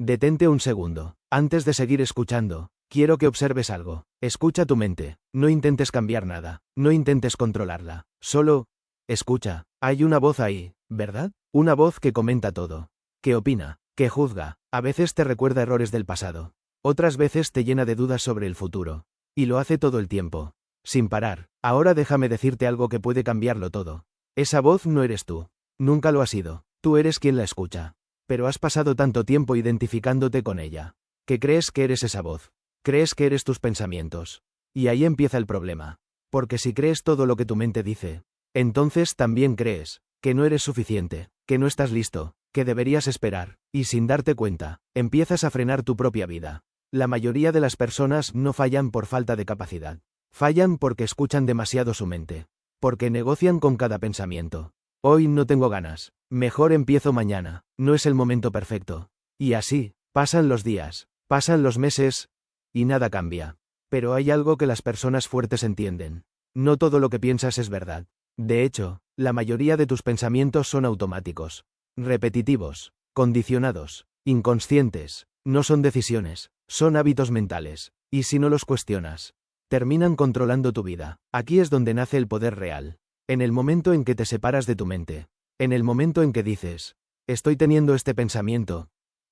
Detente un segundo. Antes de seguir escuchando, quiero que observes algo. Escucha tu mente. No intentes cambiar nada. No intentes controlarla. Solo escucha. Hay una voz ahí, ¿verdad? Una voz que comenta todo. Que opina. Que juzga. A veces te recuerda errores del pasado. Otras veces te llena de dudas sobre el futuro. Y lo hace todo el tiempo. Sin parar. Ahora déjame decirte algo que puede cambiarlo todo. Esa voz no eres tú. Nunca lo has sido. Tú eres quien la escucha. Pero has pasado tanto tiempo identificándote con ella, que crees que eres esa voz. Crees que eres tus pensamientos. Y ahí empieza el problema. Porque si crees todo lo que tu mente dice, entonces también crees que no eres suficiente, que no estás listo, que deberías esperar, y sin darte cuenta, empiezas a frenar tu propia vida. La mayoría de las personas no fallan por falta de capacidad. Fallan porque escuchan demasiado su mente. Porque negocian con cada pensamiento. Hoy no tengo ganas. Mejor empiezo mañana. No es el momento perfecto. Y así, pasan los días, pasan los meses, y nada cambia. Pero hay algo que las personas fuertes entienden. No todo lo que piensas es verdad. De hecho, la mayoría de tus pensamientos son automáticos, repetitivos, condicionados, inconscientes. No son decisiones, son hábitos mentales. Y si no los cuestionas, terminan controlando tu vida. Aquí es donde nace el poder real. En el momento en que te separas de tu mente. En el momento en que dices, estoy teniendo este pensamiento,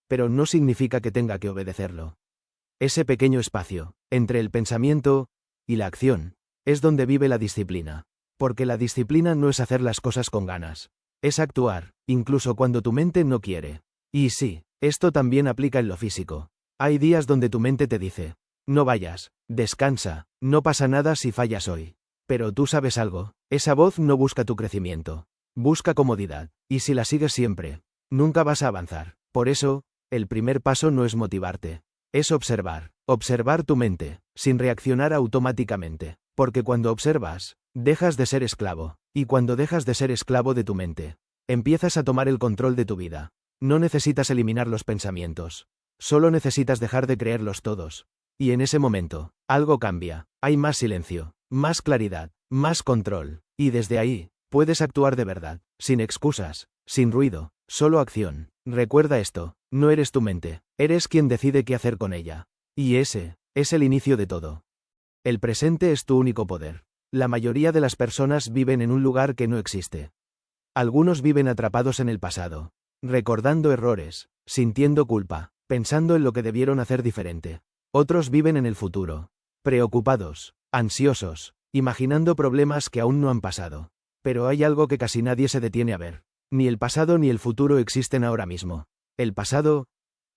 pero no significa que tenga que obedecerlo. Ese pequeño espacio, entre el pensamiento y la acción, es donde vive la disciplina. Porque la disciplina no es hacer las cosas con ganas. Es actuar, incluso cuando tu mente no quiere. Y sí, esto también aplica en lo físico. Hay días donde tu mente te dice, no vayas, descansa, no pasa nada si fallas hoy. Pero tú sabes algo, esa voz no busca tu crecimiento. Busca comodidad, y si la sigues siempre, nunca vas a avanzar. Por eso, el primer paso no es motivarte. Es observar. Observar tu mente, sin reaccionar automáticamente. Porque cuando observas, dejas de ser esclavo. Y cuando dejas de ser esclavo de tu mente, empiezas a tomar el control de tu vida. No necesitas eliminar los pensamientos. Solo necesitas dejar de creerlos todos. Y en ese momento, algo cambia. Hay más silencio, más claridad, más control. Y desde ahí, puedes actuar de verdad, sin excusas, sin ruido, solo acción. Recuerda esto, no eres tu mente, eres quien decide qué hacer con ella. Y ese es el inicio de todo. El presente es tu único poder. La mayoría de las personas viven en un lugar que no existe. Algunos viven atrapados en el pasado, recordando errores, sintiendo culpa, pensando en lo que debieron hacer diferente. Otros viven en el futuro, preocupados, ansiosos, imaginando problemas que aún no han pasado. Pero hay algo que casi nadie se detiene a ver. Ni el pasado ni el futuro existen ahora mismo. El pasado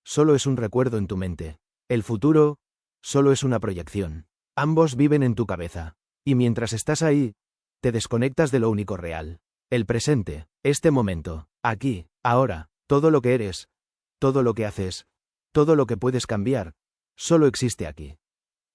solo es un recuerdo en tu mente. El futuro solo es una proyección. Ambos viven en tu cabeza. Y mientras estás ahí, te desconectas de lo único real. El presente, este momento, aquí, ahora, todo lo que eres, todo lo que haces, todo lo que puedes cambiar, solo existe aquí.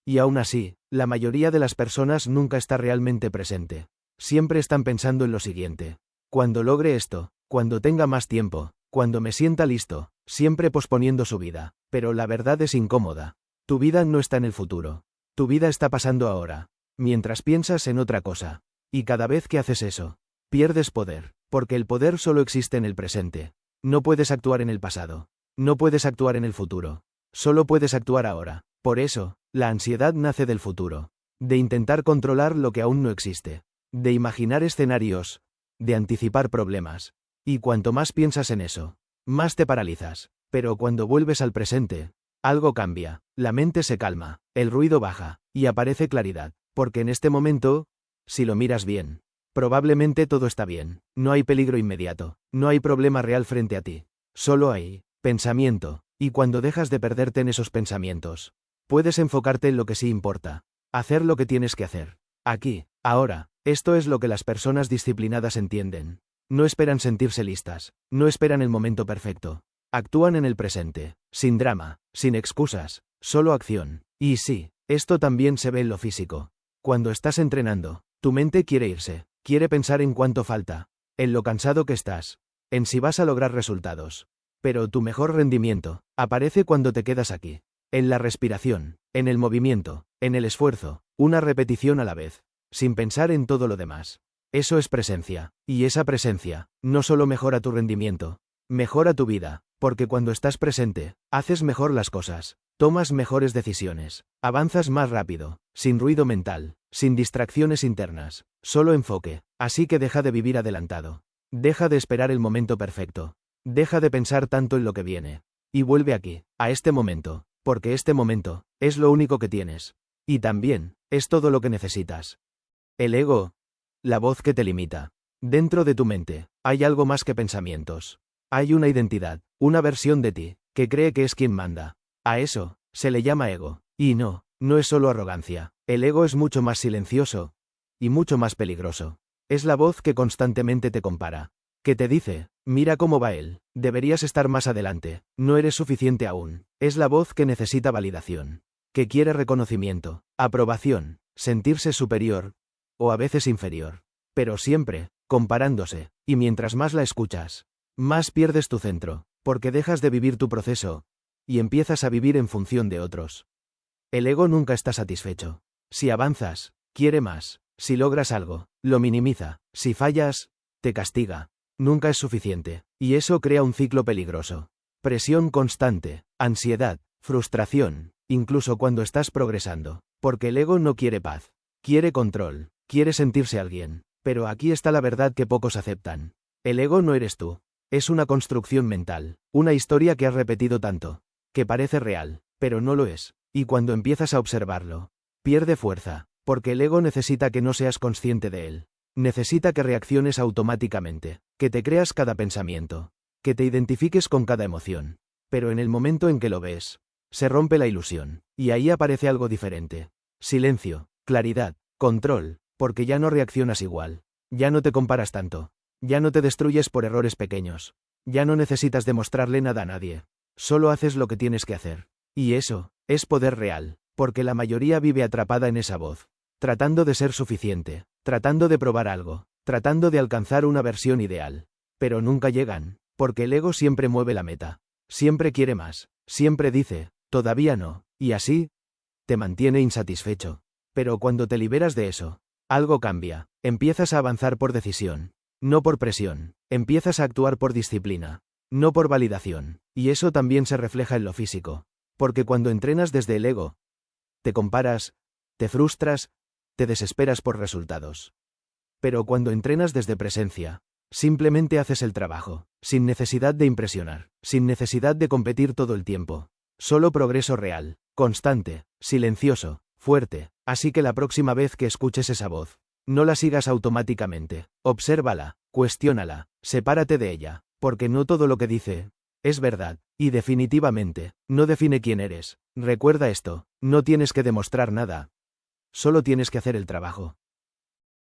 Y aún así, la mayoría de las personas nunca está realmente presente. Siempre están pensando en lo siguiente. Cuando logre esto, cuando tenga más tiempo, cuando me sienta listo, siempre posponiendo su vida. Pero la verdad es incómoda. Tu vida no está en el futuro. Tu vida está pasando ahora, mientras piensas en otra cosa. Y cada vez que haces eso, pierdes poder, porque el poder solo existe en el presente. No puedes actuar en el pasado. No puedes actuar en el futuro. Solo puedes actuar ahora. Por eso, la ansiedad nace del futuro. De intentar controlar lo que aún no existe. De imaginar escenarios, de anticipar problemas. Y cuanto más piensas en eso, más te paralizas. Pero cuando vuelves al presente, algo cambia, la mente se calma, el ruido baja, y aparece claridad. Porque en este momento, si lo miras bien, probablemente todo está bien. No hay peligro inmediato, no hay problema real frente a ti. Solo hay pensamiento. Y cuando dejas de perderte en esos pensamientos, puedes enfocarte en lo que sí importa. Hacer lo que tienes que hacer. Aquí, ahora. Esto es lo que las personas disciplinadas entienden. No esperan sentirse listas, no esperan el momento perfecto. Actúan en el presente, sin drama, sin excusas, solo acción. Y sí, esto también se ve en lo físico. Cuando estás entrenando, tu mente quiere irse, quiere pensar en cuánto falta, en lo cansado que estás, en si vas a lograr resultados. Pero tu mejor rendimiento aparece cuando te quedas aquí, en la respiración, en el movimiento, en el esfuerzo, una repetición a la vez, sin pensar en todo lo demás. Eso es presencia, y esa presencia no solo mejora tu rendimiento, mejora tu vida, Porque cuando estás presente, haces mejor las cosas, tomas mejores decisiones, avanzas más rápido, sin ruido mental, sin distracciones internas, solo enfoque. Así que deja de vivir adelantado. Deja de esperar el momento perfecto. Deja de pensar tanto en lo que viene. Y vuelve aquí, a este momento, porque este momento es lo único que tienes. Y también es todo lo que necesitas. El ego, la voz que te limita. Dentro de tu mente, hay algo más que pensamientos. Hay una identidad, una versión de ti, que cree que es quien manda. A eso se le llama ego. Y no es solo arrogancia. El ego es mucho más silencioso y mucho más peligroso. Es la voz que constantemente te compara. Que te dice, mira cómo va él, deberías estar más adelante, no eres suficiente aún. Es la voz que necesita validación. Que quiere reconocimiento, aprobación, sentirse superior, o a veces inferior. Pero siempre, comparándose, y mientras más la escuchas, más pierdes tu centro, porque dejas de vivir tu proceso, y empiezas a vivir en función de otros. El ego nunca está satisfecho. Si avanzas, quiere más. Si logras algo, lo minimiza. Si fallas, te castiga. Nunca es suficiente, y eso crea un ciclo peligroso. Presión constante, ansiedad, frustración, incluso cuando estás progresando, porque el ego no quiere paz. Quiere control, quiere sentirse alguien. Pero aquí está la verdad que pocos aceptan. El ego no eres tú. Es una construcción mental, una historia que has repetido tanto, que parece real, pero no lo es. Y cuando empiezas a observarlo, pierde fuerza, porque el ego necesita que no seas consciente de él. Necesita que reacciones automáticamente, que te creas cada pensamiento, que te identifiques con cada emoción. Pero en el momento en que lo ves, se rompe la ilusión, y ahí aparece algo diferente. Silencio, claridad, control, porque ya no reaccionas igual, ya no te comparas tanto, ya no te destruyes por errores pequeños, ya no necesitas demostrarle nada a nadie, solo haces lo que tienes que hacer. Y eso es poder real, porque la mayoría vive atrapada en esa voz, tratando de ser suficiente, tratando de probar algo, tratando de alcanzar una versión ideal. Pero nunca llegan, porque el ego siempre mueve la meta, siempre quiere más, siempre dice, todavía no, y así, te mantiene insatisfecho. Pero cuando te liberas de eso, algo cambia, empiezas a avanzar por decisión, no por presión, empiezas a actuar por disciplina, no por validación, y eso también se refleja en lo físico. Porque cuando entrenas desde el ego, te comparas, te frustras, te desesperas por resultados. Pero cuando entrenas desde presencia, simplemente haces el trabajo, sin necesidad de impresionar, sin necesidad de competir todo el tiempo. Solo progreso real, constante, silencioso, fuerte. Así que la próxima vez que escuches esa voz, no la sigas automáticamente, obsérvala, cuestiónala, sepárate de ella, porque no todo lo que dice es verdad, y definitivamente, no define quién eres. Recuerda esto, no tienes que demostrar nada. Solo tienes que hacer el trabajo.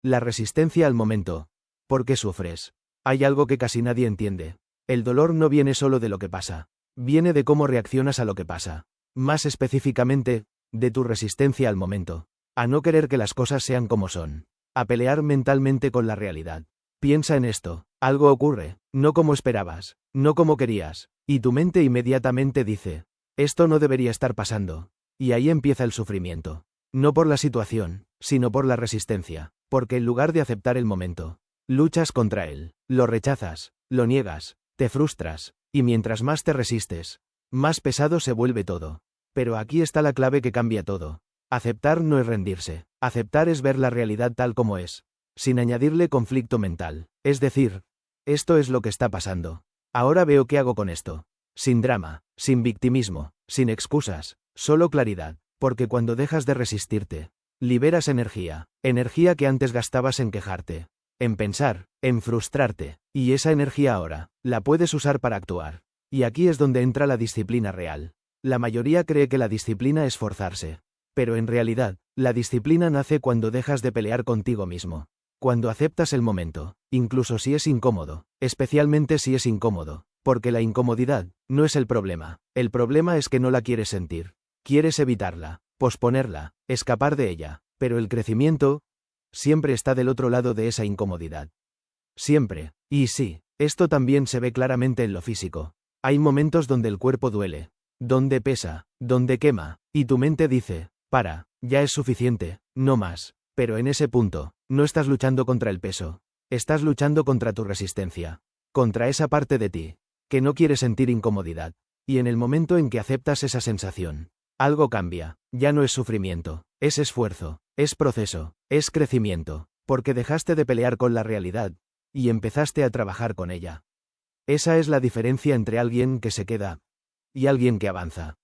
La resistencia al momento. ¿Por qué sufres? Hay algo que casi nadie entiende. El dolor no viene solo de lo que pasa. Viene de cómo reaccionas a lo que pasa. Más específicamente, de tu resistencia al momento. A no querer que las cosas sean como son. A pelear mentalmente con la realidad. Piensa en esto. Algo ocurre, no como esperabas, no como querías, y tu mente inmediatamente dice, esto no debería estar pasando. Y ahí empieza el sufrimiento. No por la situación, sino por la resistencia, porque en lugar de aceptar el momento, luchas contra él, lo rechazas, lo niegas, te frustras, y mientras más te resistes, más pesado se vuelve todo. Pero aquí está la clave que cambia todo. Aceptar no es rendirse, aceptar es ver la realidad tal como es, sin añadirle conflicto mental, es decir, esto es lo que está pasando. Ahora veo qué hago con esto. Sin drama, sin victimismo, sin excusas, solo claridad, porque cuando dejas de resistirte, liberas energía, energía que antes gastabas en quejarte, en pensar, en frustrarte, y esa energía ahora, la puedes usar para actuar. Y aquí es donde entra la disciplina real. La mayoría cree que la disciplina es forzarse. Pero en realidad, la disciplina nace cuando dejas de pelear contigo mismo. Cuando aceptas el momento, incluso si es incómodo, especialmente si es incómodo, porque la incomodidad no es el problema es que no la quieres sentir, quieres evitarla, posponerla, escapar de ella, pero el crecimiento siempre está del otro lado de esa incomodidad. Siempre, y sí, esto también se ve claramente en lo físico. Hay momentos donde el cuerpo duele, donde pesa, donde quema, y tu mente dice, para, ya es suficiente, no más. Pero en ese punto, no estás luchando contra el peso. Estás luchando contra tu resistencia. Contra esa parte de ti que no quiere sentir incomodidad. Y en el momento en que aceptas esa sensación, algo cambia, ya no es sufrimiento, es esfuerzo, es proceso, es crecimiento, porque dejaste de pelear con la realidad, y empezaste a trabajar con ella. Esa es la diferencia entre alguien que se queda y alguien que avanza.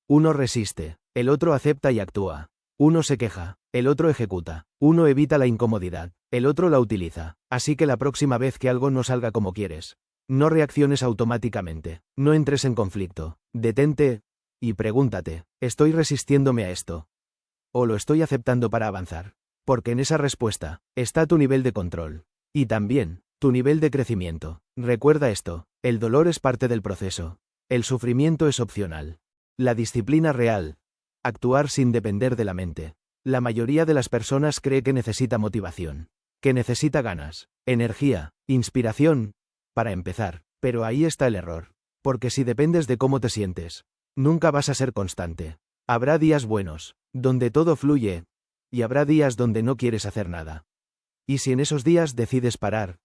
Uno resiste, el otro acepta y actúa. Uno se queja, el otro ejecuta. Uno evita la incomodidad, el otro la utiliza. Así que la próxima vez que algo no salga como quieres, no reacciones automáticamente, no entres en conflicto, detente y pregúntate, ¿estoy resistiéndome a esto? ¿O lo estoy aceptando para avanzar? Porque en esa respuesta está tu nivel de control. Y también, tu nivel de crecimiento. Recuerda esto, el dolor es parte del proceso. El sufrimiento es opcional. La disciplina real. Actuar sin depender de la mente. La mayoría de las personas cree que necesita motivación, que necesita ganas, energía, inspiración, para empezar. Pero ahí está el error. Porque si dependes de cómo te sientes, nunca vas a ser constante. Habrá días buenos, donde todo fluye, y habrá días donde no quieres hacer nada. Y si en esos días decides parar,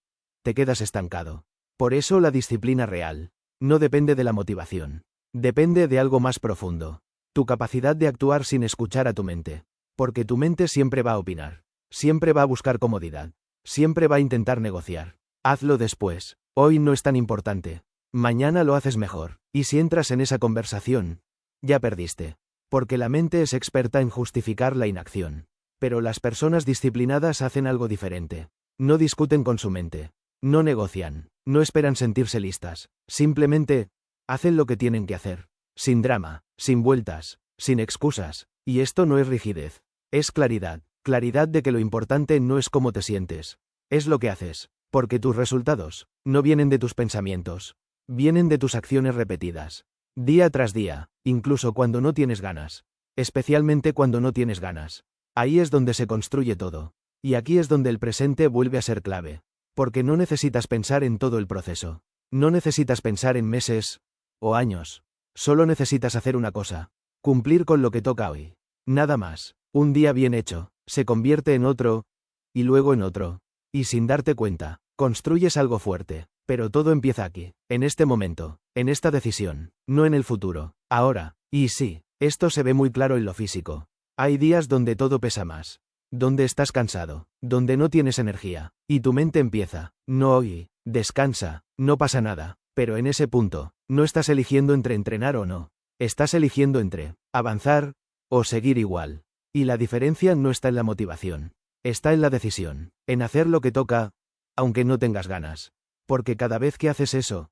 te quedas estancado. Por eso la disciplina real no depende de la motivación. Depende de algo más profundo. Tu capacidad de actuar sin escuchar a tu mente. Porque tu mente siempre va a opinar. Siempre va a buscar comodidad. Siempre va a intentar negociar. Hazlo después. Hoy no es tan importante. Mañana lo haces mejor. Y si entras en esa conversación, ya perdiste. Porque la mente es experta en justificar la inacción. Pero las personas disciplinadas hacen algo diferente. No discuten con su mente. No negocian. No esperan sentirse listas. Simplemente hacen lo que tienen que hacer. Sin drama, sin vueltas, sin excusas. Y esto no es rigidez. Es claridad. Claridad de que lo importante no es cómo te sientes. Es lo que haces. Porque tus resultados no vienen de tus pensamientos. Vienen de tus acciones repetidas. Día tras día, incluso cuando no tienes ganas. Especialmente cuando no tienes ganas. Ahí es donde se construye todo. Y aquí es donde el presente vuelve a ser clave. Porque no necesitas pensar en todo el proceso. No necesitas pensar en meses o años. Solo necesitas hacer una cosa. Cumplir con lo que toca hoy. Nada más. Un día bien hecho se convierte en otro, y luego en otro. Y sin darte cuenta, construyes algo fuerte. Pero todo empieza aquí, en este momento, en esta decisión, no en el futuro, ahora. Y sí, esto se ve muy claro en lo físico. Hay días donde todo pesa más. Donde estás cansado, donde no tienes energía, y tu mente empieza, no hoy, descansa, no pasa nada. Pero en ese punto, no estás eligiendo entre entrenar o no. Estás eligiendo entre avanzar o seguir igual. Y la diferencia no está en la motivación. Está en la decisión, en hacer lo que toca, aunque no tengas ganas. Porque cada vez que haces eso,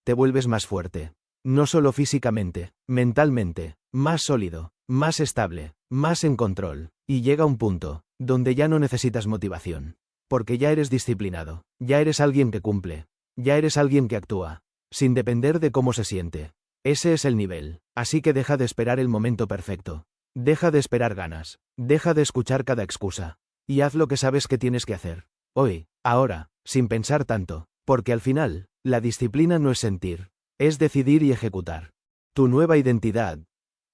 te vuelves más fuerte. No solo físicamente, mentalmente, más sólido, más estable, más en control. Y llega un punto, donde ya no necesitas motivación. Porque ya eres disciplinado, ya eres alguien que cumple, ya eres alguien que actúa, sin depender de cómo se siente. Ese es el nivel. Así que deja de esperar el momento perfecto. Deja de esperar ganas. Deja de escuchar cada excusa. Y haz lo que sabes que tienes que hacer. Hoy, ahora, sin pensar tanto. Porque al final, la disciplina no es sentir. Es decidir y ejecutar. Tu nueva identidad.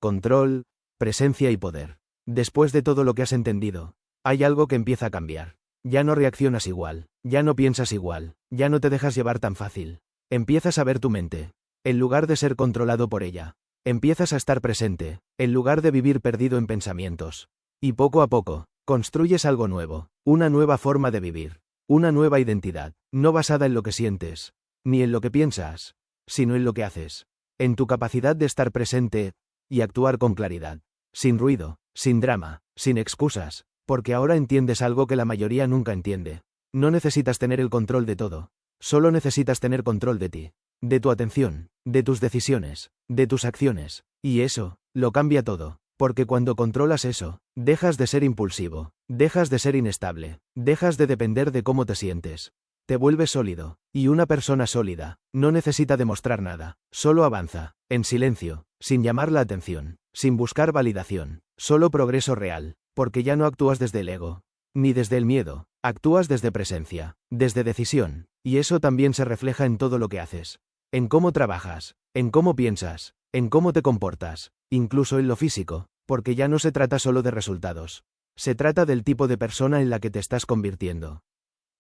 Control, presencia y poder. Después de todo lo que has entendido, hay algo que empieza a cambiar. Ya no reaccionas igual. Ya no piensas igual. Ya no te dejas llevar tan fácil. Empiezas a ver tu mente. En lugar de ser controlado por ella. Empiezas a estar presente, en lugar de vivir perdido en pensamientos. Y poco a poco, construyes algo nuevo, una nueva forma de vivir, una nueva identidad, no basada en lo que sientes, ni en lo que piensas, sino en lo que haces, en tu capacidad de estar presente y actuar con claridad, sin ruido, sin drama, sin excusas, porque ahora entiendes algo que la mayoría nunca entiende. No necesitas tener el control de todo, solo necesitas tener control de ti. De tu atención, de tus decisiones, de tus acciones, y eso, lo cambia todo, porque cuando controlas eso, dejas de ser impulsivo, dejas de ser inestable, dejas de depender de cómo te sientes, te vuelves sólido, y una persona sólida, no necesita demostrar nada, solo avanza, en silencio, sin llamar la atención, sin buscar validación, solo progreso real, porque ya no actúas desde el ego, ni desde el miedo, actúas desde presencia, desde decisión, y eso también se refleja en todo lo que haces. En cómo trabajas, en cómo piensas, en cómo te comportas, incluso en lo físico, porque ya no se trata solo de resultados. Se trata del tipo de persona en la que te estás convirtiendo.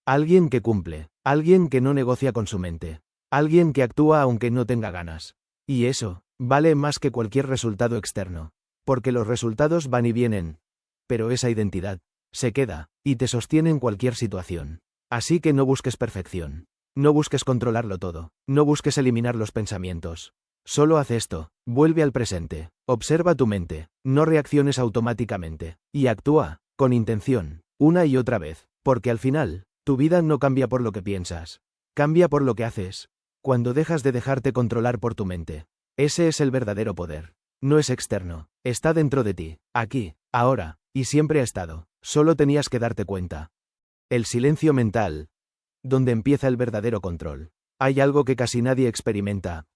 Alguien que cumple, alguien que no negocia con su mente, Alguien que actúa aunque no tenga ganas. Y eso, vale más que cualquier resultado externo. Porque los resultados van y vienen. Pero esa identidad, se queda, y te sostiene en cualquier situación. Así que no busques perfección. No busques controlarlo todo. No busques eliminar los pensamientos. Solo haz esto, vuelve al presente, observa tu mente, no reacciones automáticamente, y actúa, con intención, una y otra vez, porque al final, tu vida no cambia por lo que piensas. Cambia por lo que haces. Cuando dejas de dejarte controlar por tu mente. Ese es el verdadero poder. No es externo, está dentro de ti, aquí, ahora, y siempre ha estado, solo tenías que darte cuenta. El silencio mental. Donde empieza el verdadero control. Hay algo que casi nadie experimenta.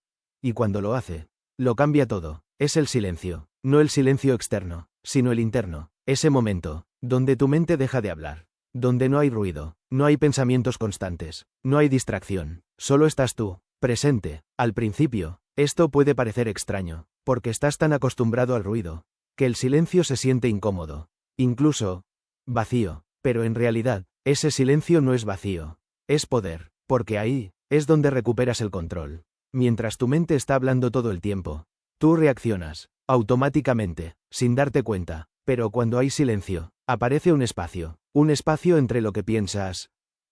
Y cuando lo hace, lo cambia todo. Es el silencio, no el silencio externo, sino el interno. Ese momento, donde tu mente deja de hablar. Donde no hay ruido, no hay pensamientos constantes, no hay distracción, solo estás tú, presente. Al principio, esto puede parecer extraño, porque estás tan acostumbrado al ruido, que el silencio se siente incómodo, incluso vacío, pero en realidad, ese silencio no es vacío, es poder, porque ahí es donde recuperas el control. Mientras tu mente está hablando todo el tiempo, tú reaccionas, automáticamente, sin darte cuenta, pero cuando hay silencio, aparece un espacio entre lo que piensas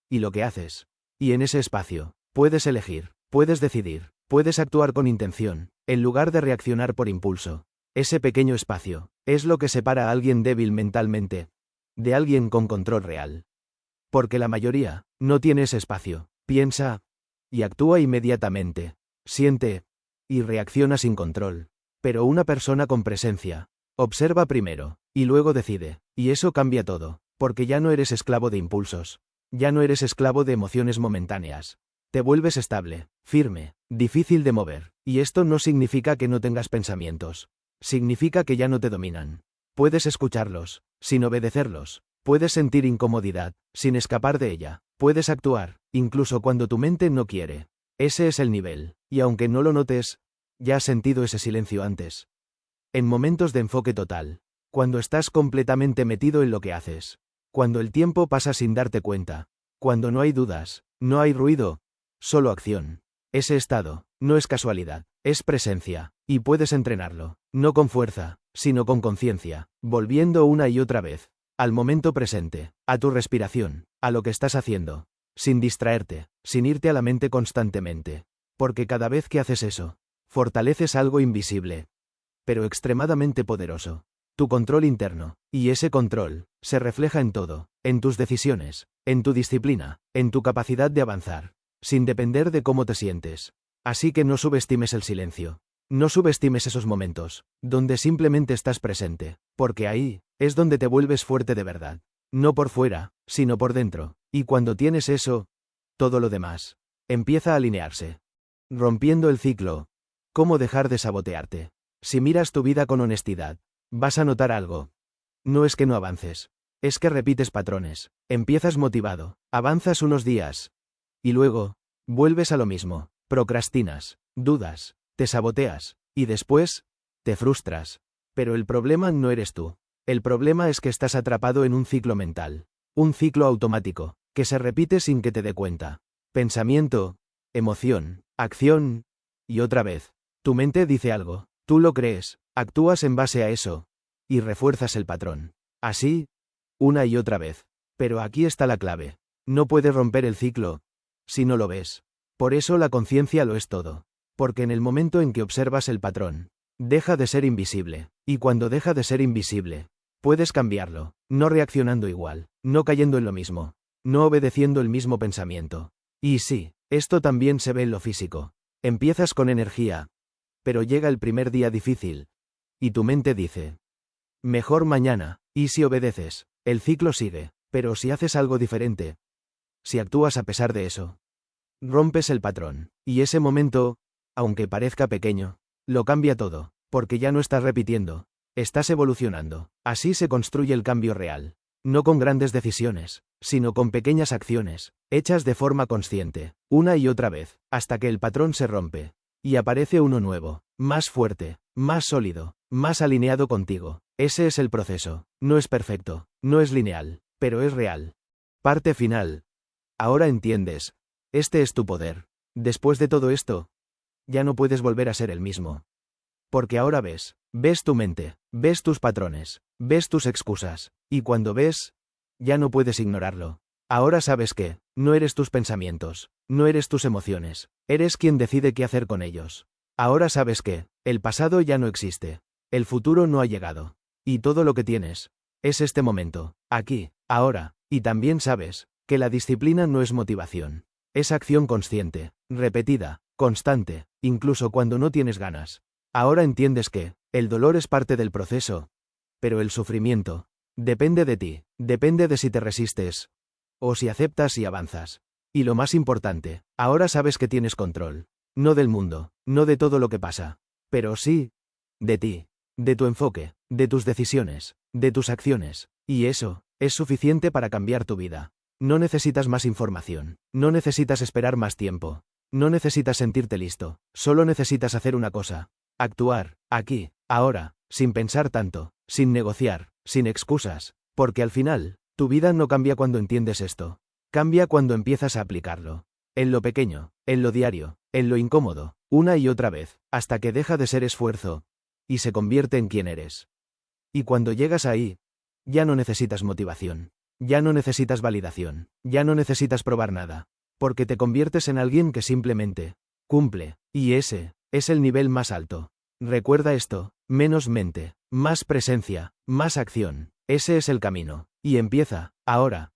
y lo que haces. Y en ese espacio, puedes elegir, puedes decidir, puedes actuar con intención, en lugar de reaccionar por impulso. Ese pequeño espacio, es lo que separa a alguien débil mentalmente, de alguien con control real. Porque la mayoría, no tiene ese espacio, piensa, y actúa inmediatamente, siente, y reacciona sin control. Pero una persona con presencia, observa primero, y luego decide, y eso cambia todo, porque ya no eres esclavo de impulsos, ya no eres esclavo de emociones momentáneas. Te vuelves estable, firme, difícil de mover, y esto no significa que no tengas pensamientos. Significa que ya no te dominan. Puedes escucharlos, sin obedecerlos. Puedes sentir incomodidad, sin escapar de ella. Puedes actuar, incluso cuando tu mente no quiere. Ese es el nivel, y aunque no lo notes, ya has sentido ese silencio antes. En momentos de enfoque total. Cuando estás completamente metido en lo que haces. Cuando el tiempo pasa sin darte cuenta. Cuando no hay dudas, no hay ruido, solo acción. Ese estado, no es casualidad, es presencia, y puedes entrenarlo, no con fuerza, sino con conciencia, volviendo una y otra vez, al momento presente, a tu respiración, a lo que estás haciendo, sin distraerte, sin irte a la mente constantemente. Porque cada vez que haces eso, fortaleces algo invisible, pero extremadamente poderoso. Tu control interno, y ese control, se refleja en todo, en tus decisiones, en tu disciplina, en tu capacidad de avanzar, sin depender de cómo te sientes. Así que no subestimes el silencio. No subestimes esos momentos, donde simplemente estás presente, porque ahí, es donde te vuelves fuerte de verdad. No por fuera, sino por dentro, y cuando tienes eso, todo lo demás, empieza a alinearse. Rompiendo el ciclo. ¿Cómo dejar de sabotearte? Si miras tu vida con honestidad, vas a notar algo. No es que no avances, es que repites patrones. Empiezas motivado, avanzas unos días, y luego, vuelves a lo mismo, procrastinas, dudas, te saboteas, y después, te frustras. Pero el problema no eres tú. El problema es que estás atrapado en un ciclo mental. Un ciclo automático, que se repite sin que te dé cuenta. Pensamiento, emoción, acción, y otra vez. Tu mente dice algo, tú lo crees, actúas en base a eso, y refuerzas el patrón. Así, una y otra vez. Pero aquí está la clave. No puedes romper el ciclo, si no lo ves. Por eso la conciencia lo es todo. Porque en el momento en que observas el patrón, deja de ser invisible, y cuando deja de ser invisible, puedes cambiarlo, no reaccionando igual, no cayendo en lo mismo, no obedeciendo el mismo pensamiento. Y sí, esto también se ve en lo físico. Empiezas con energía, pero llega el primer día difícil, y tu mente dice, mejor mañana, y si obedeces, el ciclo sigue, pero si haces algo diferente, si actúas a pesar de eso, rompes el patrón, y ese momento, aunque parezca pequeño, lo cambia todo, porque ya no estás repitiendo, estás evolucionando. Así se construye el cambio real, no con grandes decisiones, sino con pequeñas acciones, hechas de forma consciente, una y otra vez, hasta que el patrón se rompe, y aparece uno nuevo, más fuerte, más sólido, más alineado contigo. Ese es el proceso, no es perfecto, no es lineal, pero es real. Parte final. Ahora entiendes. Este es tu poder. Después de todo esto, ya no puedes volver a ser el mismo. Porque ahora ves tu mente, ves tus patrones, ves tus excusas, y cuando ves, ya no puedes ignorarlo. Ahora sabes que, no eres tus pensamientos, no eres tus emociones, eres quien decide qué hacer con ellos. Ahora sabes que, el pasado ya no existe, el futuro no ha llegado, y todo lo que tienes, es este momento, aquí, ahora, y también sabes, que la disciplina no es motivación, es acción consciente, repetida, constante, incluso cuando no tienes ganas. Ahora entiendes que, el dolor es parte del proceso, pero el sufrimiento, depende de ti, depende de si te resistes, o si aceptas y avanzas. Y lo más importante, ahora sabes que tienes control, no del mundo, no de todo lo que pasa, pero sí, de ti, de tu enfoque, de tus decisiones, de tus acciones, y eso, es suficiente para cambiar tu vida. No necesitas más información, no necesitas esperar más tiempo, no necesitas sentirte listo, solo necesitas hacer una cosa. Actuar, aquí, ahora, sin pensar tanto, sin negociar, sin excusas, porque al final, tu vida no cambia cuando entiendes esto. Cambia cuando empiezas a aplicarlo. En lo pequeño, en lo diario, en lo incómodo, una y otra vez, hasta que deja de ser esfuerzo, y se convierte en quien eres. Y cuando llegas ahí, ya no necesitas motivación, ya no necesitas validación, ya no necesitas probar nada, porque te conviertes en alguien que simplemente cumple, y ese es el nivel más alto. Recuerda esto, menos mente, más presencia, más acción, ese es el camino, y empieza, ahora.